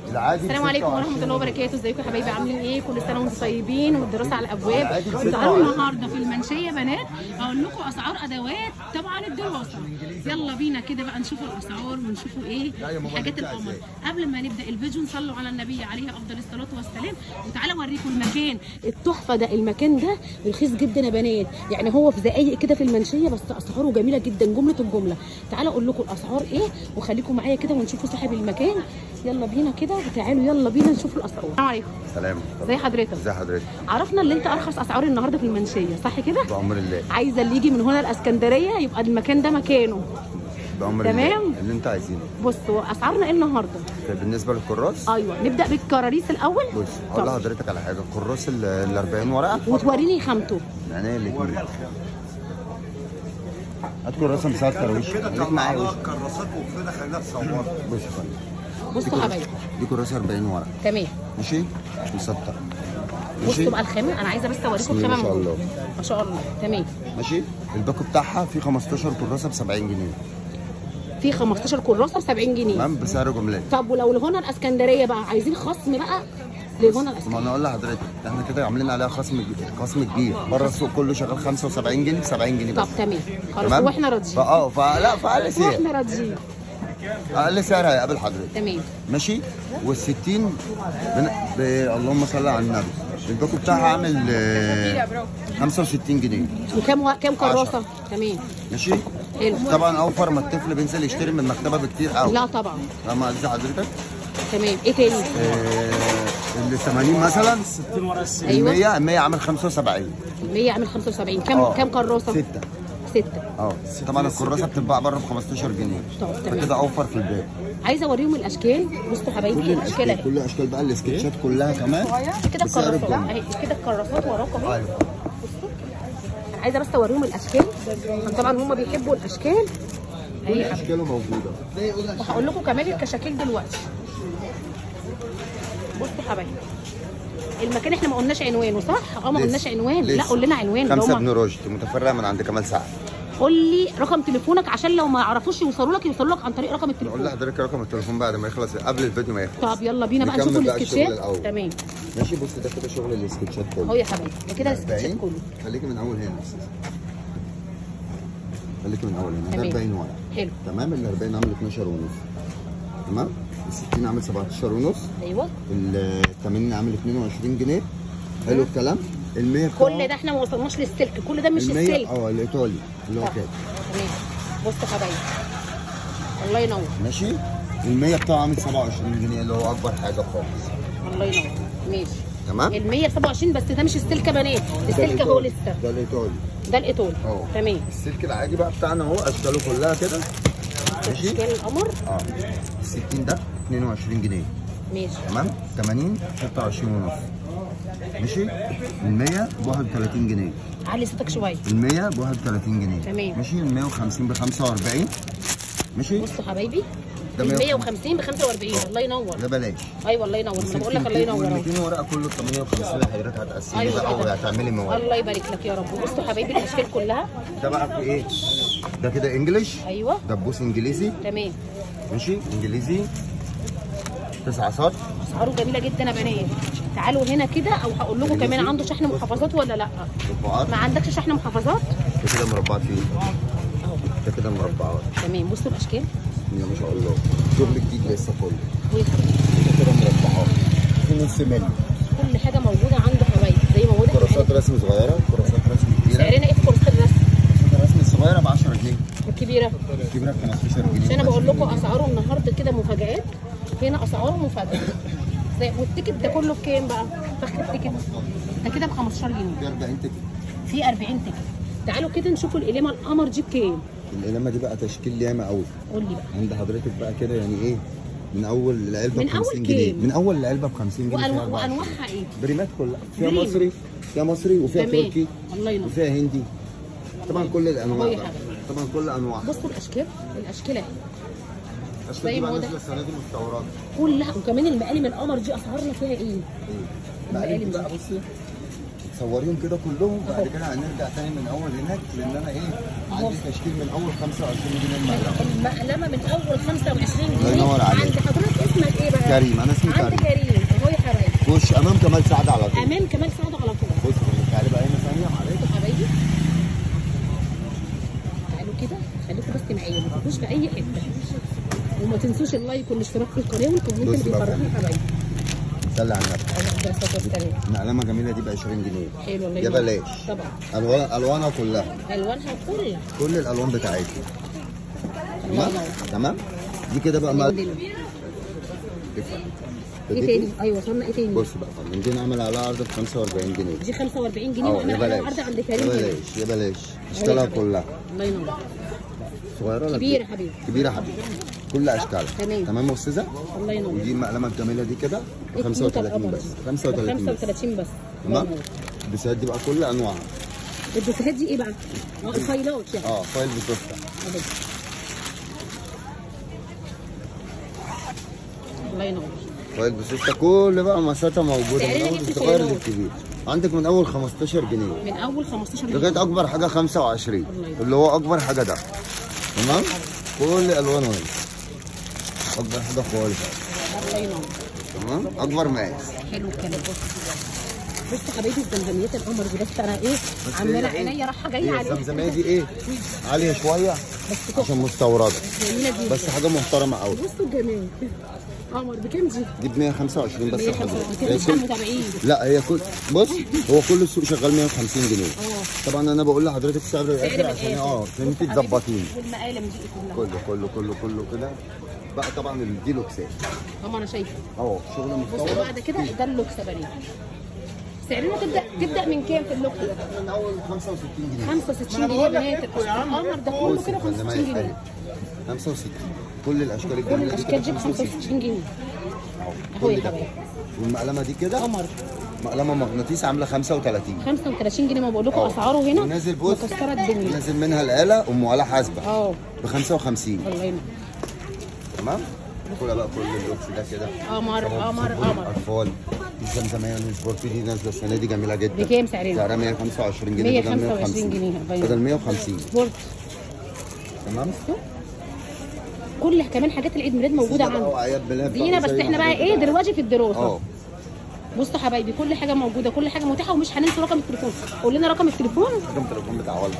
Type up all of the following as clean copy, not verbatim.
السلام عليكم ورحمه الله وبركاته. ازيكم يا حبايبي؟ عاملين ايه؟ كل سنه وانتم طيبين والدراسه على الابواب. تعالوا النهارده في المنشيه بنات اقول لكم اسعار ادوات طبعا الدراسه. يلا بينا كده بقى نشوفوا الاسعار ونشوفوا ايه حاجات القمر. قبل ما نبدا الفيديو نصلوا على النبي عليه افضل الصلاه والسلام. وتعالوا اوريكم المكان التحفه ده. المكان ده رخيص جدا يا بنات، يعني هو في دقايق كده في المنشيه، بس اسعاره جميله جدا جمله الجمله. تعالوا اقول لكم الاسعار ايه وخليكم معايا كده ونشوفوا صاحب المكان. يلا بينا كده وتعالوا يلا بينا نشوف الاسعار. السلام عليكم. سلام. ازي حضرتك؟ ازي حضرتك؟ عرفنا اللي انت ارخص اسعار النهارده في المنشيه صح كده؟ بأمر الله. عايزه اللي يجي من هنا الاسكندريه يبقى المكان ده مكانه. بأمر تمام؟ الله اللي انت عايزينه. بصوا اسعارنا ايه النهارده؟ بالنسبه للكراس، ايوه نبدا بالكراريس الاول. بص اقول لحضرتك على حاجه. الكراس ال 40 ورقه وتوريني خامته. يعني الاثنين. هات كراسه مسكر وش خليك معايا وش كراسات وكده خلينا نصور. بص يا فندم، بصوا يا حبايبي دي كراسه 40 ورقه تمام ماشي مسطر. بصوا بقى الخامه، انا عايزه بس اوريكم الخامه. ما شاء الله ما شاء الله تمام ماشي. الباكو بتاعها فيه 15 كراسه ب 70 جنيه. في 15 كراسه ب 70 جنيه تمام بسعر جملات. طب ولو لهنا الاسكندريه بقى عايزين خصم بقى لهنا الاسكندريه؟ ما انا اقول لحضرتك احنا كده عاملين عليها خصم كبير. بره السوق كله شغال 75 جنيه ب 70 جنيه بس. طب تمام خلاص واحنا راضيين. فلا فاقل سعر. واحنا راضيين. اقل سعر هيقابل حضرتك. تمام ماشي. وال60 اللهم صل على النبي. الباكو بتاعها عامل 65 جنيه. وكام كراسه؟ تمام ماشي. حلو. طبعا اوفر ما الطفل بينزل يشتري من المكتبه بكتير قوي. لا طبعا. فاهمه قصدي حضرتك؟ تمام. ايه تاني؟ ال 80 مثلا 60 ورقه السن. ايوه. ال 100 عامل 75. 100 عامل 75. كام كراسه؟ 6. 6. طبعا الكراسه بتتباع بره ب 15 جنيه. طب تمام. فكده اوفر في البيع. عايزه اوريهم الاشكال. بصوا حبايبي الاشكال اهي. كل الاشكال بقى السكتشات كلها كمان. كده بسعر الكراسات الجملة. اهي كده الكراسات وراكم اهي. ايوه. انا عايزه بس اوريهم الاشكال عشان طبعا هم بيحبوا الاشكال. كل اشكاله موجوده. وهقول لكم كمان الكشاكيل دلوقتي. بصوا حبايبي المكان احنا ما قلناش عنوانه صح؟ ما قلناش عنوان. لا قول لنا عنوان. 5 ابن رشد متفرع من عند كمال سعد. قول لي رقم تليفونك عشان لو ما يعرفوش يوصلوا لك عن طريق رقم التليفون. اقول لحضرتك رقم التليفون بعد ما يخلص قبل الفيديو ما يخلص. طب يلا بينا بقى نشوفوا السكتشات. تمام ماشي. بص ده كده شغل السكتشات كله اهو يا حبايبي. ده كده السكتشات كله. خليكي من اول هنا. خليكي من اول هنا. ده 40 ورقه. حلو. تمام. ال 40 عامل 12 ونص. تمام. ال 60 عامل 17 ونص. ايوه. ال 80 عامل 22 جنيه. حلو الكلام. ال 100 كل ده احنا ما وصلناش للسلك، كل ده مش السلك. الايطالي اللي هو كده. تمام. بصوا حبايبي الله ينور. ماشي. ال 100 بتاعه عامل 27 جنيه اللي هو اكبر حاجه خالص. الله ينور. ماشي. تمام. ال 127 بس ده مش السلك يا بنات، السلك اهو لسه. ده الايطالي. ده الايطالي. تمام. السلك العادي بقى بتاعنا اهو اشكاله كلها كده. ماشي. اشكال القمر. ال 60 ده 22 جنيه. ماشي. تمام. 80 26 ونص. ماشي. ال 100 ب 31 جنيه. علي صوتك شويه. ال 100 ب 31 جنيه. تمام. ماشي. ال 150 ب 45. ماشي. بصوا حبايبي ده ال 150 ب 45. الله ينور. ده بلاش. ايوه الله ينور. انا بقول لك الله ينور اهو. 200 ورقه كله 850 حضرتك هتقسمي أيوة بقى وهتعملي مواد. الله يبارك لك يا رب. بصوا حبايبي الاشكال كلها. ده بقى في ايه؟ ده كده انجلش. ايوه. دبوس انجليزي. تمام. ماشي. انجليزي 9 سطر. اسعاره جميله جدا يا بنات. تعالوا هنا كده او هقول لكم كمان عنده شحن محافظات ولا لا؟ مربعات. ما عندكش شحن محافظات؟ ده كده مربعات فيه. ده كده مربعات. تمام. بصوا الاشكال. ما شاء الله شغل جديد لسه كله. ده كده مربعات في نص ملي. كل حاجه موجوده عنده حبايبي زي ما موجوده. كراسات رسم صغيره، كراسات رسم كبيره. سعرنا ايه في كراسات الرسم؟ كراسات الرسم الصغيره ب 10 جنيه. الكبيره؟ الكبيره ب 15 جنيه. عشان انا بقول لكم اسعاره النهارده كده مفاجآت. هنا اسعاره مفاجاه. والتيكت ده كله بكام بقى؟ فخر التيكت ده كده ب 15 جنيه. في 40 تيكت. في 40 تيكت. تعالوا كده نشوفوا القلمه القمر دي بكام؟ القلمه دي بقى تشكيل ياما قوي. قول لي بقى. عند حضرتك بقى كده يعني ايه؟ من اول العلبه ب 50 كام؟ جنيه. من اول العلبه ب 50 جنيه. وانواعها ايه؟ بريمات كلها. فيها مصري، فيها مصري وفيها تركي. الله ينور. وفيها هندي. طبعا كل الانواع بقى. طبعا كل انواع. بصوا الاشكال اهي. الاشكال دي بقى نازله السنه دي مستورده كلها. وكمان المقالم القمر دي اسعارنا فيها ايه؟ المقالم بقى بصي تصوريهم كده كلهم. بعد كده هنرجع تاني من اول هناك لان انا ايه عندي تشكيل من اول 25 جنيه المقلمه. المقلمه من اول 25 جنيه. الله ينور عليك. عند حضرتك اسمك ايه بقى؟ كريم، انا اسمي عند كريم. كريم اهو يا حبايبي. خش امام كمال سعد على طول. امام كمال سعد على طول. بص تعالي بقى هنا ثانيه معلش يا حبايبي تعالوا كده، خليكم بس معايا ما تروحوش في اي حته، وما تنسوش اللايك والاشتراك في القناه والكومنت اللي بيفرحوا يا حبايبي. صلي على النبي. الله يحفظك الصلاه والسلام. المقلمه جميله دي ب 20 جنيه. حلو والله. يا بلاش. طبعا. الوانها كلها. الوانها كلها. كل الالوان بتاعتها. تمام؟ تمام؟ دي كده بقى ايه تاني؟ ايوه وصلنا ايه تاني؟ بص بقى فندم، دي نعمل عليها عرض ب 45 جنيه. دي 45 جنيه وعمل عليها عرض عند كريم. يا بلاش يا بلاش، اشكالها كلها. الله ينور. صغيره ولا كبيره حبيبي؟ كبيره حبيبي، كل اشكالها. تمام. تمام يا استاذه؟ الله ينور. ودي المقلمه الجميله دي كده ب 35 بس. 35 بس. تمام؟ البسات دي بقى كل انواعها. البسات دي ايه بقى؟ الفايلات يعني. فايل بسوسته. الله ينور. فايل بسوسته كل بقى مساتها موجوده من اول الصغير للكبير. عندك من اول 15 جنيه. من اول 15 جنيه لغايه اكبر حاجه 25 اللي هو اكبر حاجه ده. تمام؟ كل الوانه هنا. اكبر حاجه خالص. الله ينور. تمام؟ اكبر مقاس. حلو الكلام. بص يا حبايبي الزمزميات القمر دي، بس انا ايه عماله عينيا رايحه جايه عليها. الزمزميه دي ايه؟ عاليه شويه بس عشان مستورده. جميله جدا. بس حاجه محترمه قوي. بصوا الجمال. قمر بكام دي؟ دي ب 125 بس. 125 متابعين. لا هي كل بص هو كل السوق شغال 150 جنيه. طبعا انا بقول لحضرتك سعر الاخر عشان عشان انت تظبطيني. والمقالم دي كلها كله كده بقى. طبعا دي لوكسات. طبعا انا شايفه شغل مستورد. بصوا بعد كده ده اللوكس يا بنات. سعرنا تبدا من كام في اللوكس ده؟ من اول 65 جنيه. 65 جنيه يا بنات. القمر ده كله كده 65 جنيه. 65 كل الاشكال كل الاشكال دي ب 65 جنيه. اهو يا حبايبي. والمقلمه دي كده قمر مقلمه مغناطيس عامله 35. 35 جنيه. ما بقول لكم اسعاره هنا ونازل بص مكسره الدنيا. نازل منها الاله ام آلة حاسبه ب 55. الله ينور. تمام؟ كل بقى كل اللوكس ده كده قمر. اطفال. الزمزميه السبورت دي نازله السنه دي جميله جدا. بكام سعرها؟ سعرها 125 جنيه. 125 جنيه بدل 150. سبورت. تمام؟ كل كمان حاجات العيد ميلاد موجوده عندنا. دينا بس احنا بقى ايه دلوقتي في الدراسه. بصوا حبايبي كل حاجه موجوده، كل حاجه متاحه، ومش هننسى رقم التليفون. قول لنا رقم التليفون. رقم التليفون بتاع والدك.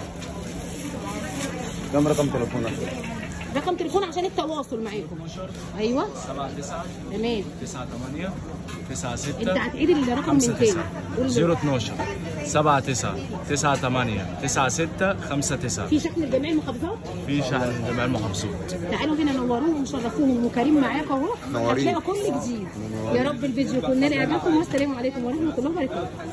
كم رقم تليفونك؟ رقم تليفون عشان التواصل معاكم. ايوه 79 تمام 98 96 انت هتعيد الرقم من تاني. 012 79 98 96 59. في شحن لجميع المحافظات؟ في شحن لجميع المحافظات. تعالوا هنا نوروهم وشرفوهم، وكريم معاكم اهو. هتلاقوا كل جديد. يا رب الفيديو يكون نال اعجابكم، والسلام عليكم ورحمه الله وبركاته.